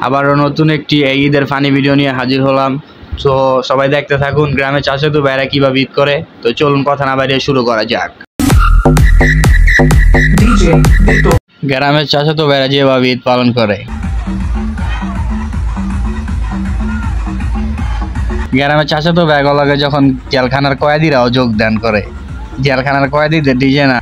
আবারও নতুন একটি ঈদের ফানি ভিডিও নিয়ে হাজির হলাম। তো সবাই দেখতে থাকুন গ্রামে চাচাতো ভাইরা কিভাবে ঈদ করে। তো চলুন কথা না বাড়িয়ে শুরু করা যাক। গ্রামের চাচাতো ভাইরা যেভাবে ঈদ পালন করে। গ্রামের চাচাতো ভাইগুলোকে যখন জেলখানার কয়েদিরাও যোগদান করে, জেলখানার কয়েদিদের ডিজে না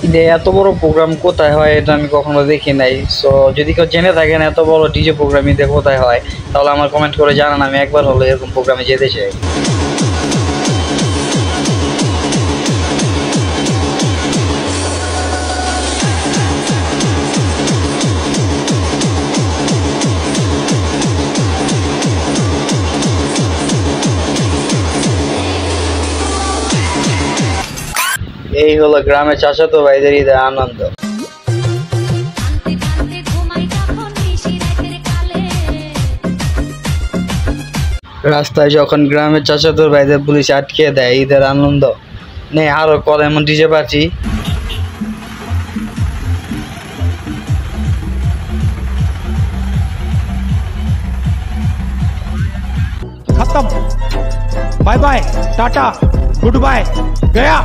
ঈদে এত বড় প্রোগ্রাম কোথায় হয় এটা আমি কখনো দেখি নাই। সো যদি কেউ জেনে থাকেন এত বড় ডিজে প্রোগ্রাম ঈদে কোথায় হয়, তাহলে আমার কমেন্ট করে জানান, আমি একবার হলো এরকম প্রোগ্রামে যেতে চাই। এই হলো গ্রামের চাচাতো ভাইদের ঈদের আনন্দ। রাস্তায় যখন গ্রামের চাচাতো ভাইদের পুলিশ আটকে দেয়, ঈদের আনন্দ নেই আরো করে এমন ডিজে পার্টি। खत्म, bye bye, tata, goodbye, गया।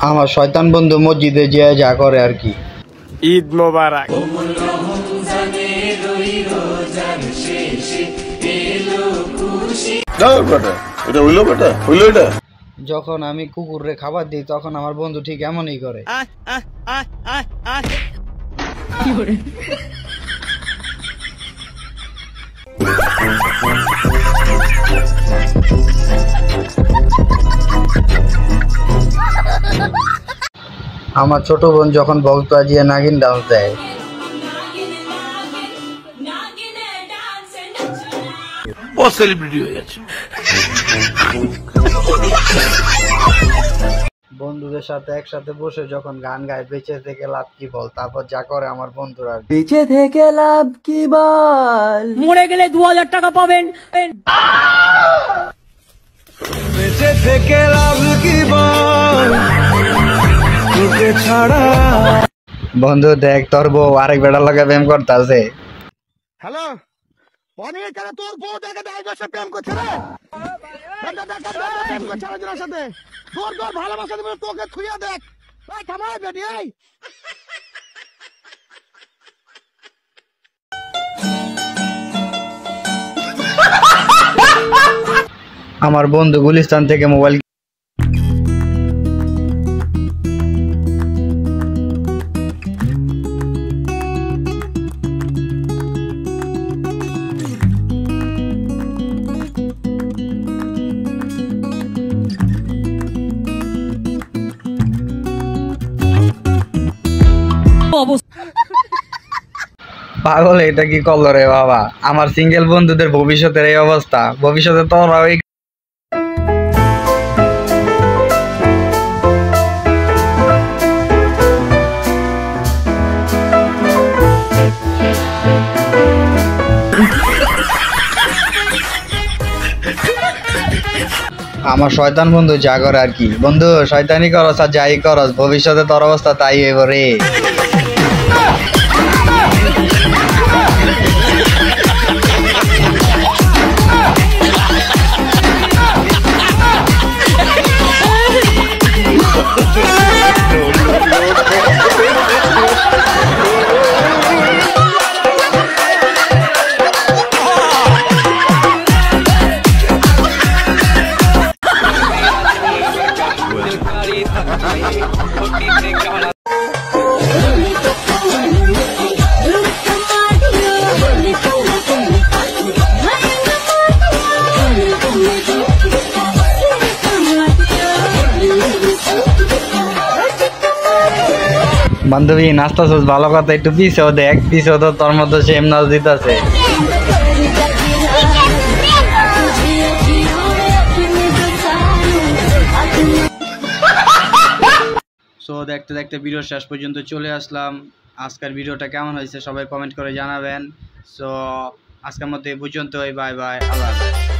আমার শয়তান বন্ধু মসজিদে যে যা করে আর কি। ঈদ মোবারক। যখন আমি কুকুরে খাবার দিই তখন আমার বন্ধু ঠিক এমনই করে। আমার ছোট বোন যখন বক্স বাজিয়ে নাগিন ডান্স দেয়। ও সেলিব্রিটি হয়ে গেছে। বন্ধুদের সাথে একসাথে বসে যখন গান গায় বেঁচে থেকে লাভ কি বল, তারপর যা করে আমার বন্ধুরা। বেঁচে থেকে লাভ কি বল, মরে গেলে 2000 টাকা পাবেন। বেঁচে থেকে লাভ কি বল, তোকে ছাড়া। বন্ধু দেখ তোর বউ আরেক বেটার লগে প্রেম করতেছে। হ্যালো, পনির কেন তোর বউ দেখে দেয় বসে প্রেম করছে রে? প্রেম করছে আরেকজনের সাথে। তোর ভালোবাসা দেবে, তোকে ছুঁয়ে দেখ। এই থামাই বেটি, এই আমার বন্ধু গুলিস্তান থেকে মোবাইল পাগল, এটা কি করলো রে বাবা। আমার সিঙ্গেল বন্ধুদের ভবিষ্যতের এই অবস্থা, ভবিষ্যতে তোরাও এই আমার শয়তান বন্ধু যা করে আর কি। বন্ধু শয়তানি করস আর যাই করস, ভবিষ্যতে তোর অবস্থা তাই হইব রে। বান্ধবী নাচতেছিস ভালো কথা, একটু পিছেও দেখ, পিছেও তো তোর মতো সেম নাচ দিতেছে। সো দেখতে দেখতে ভিডিও শেষ পর্যন্ত চলে আসলাম। আজকের ভিডিওটা কেমন হয়েছে সবাই কমেন্ট করে জানাবেন। সো আজকের মতো এই পর্যন্তই, বাই বাই, আল্লাহ হাফেজ।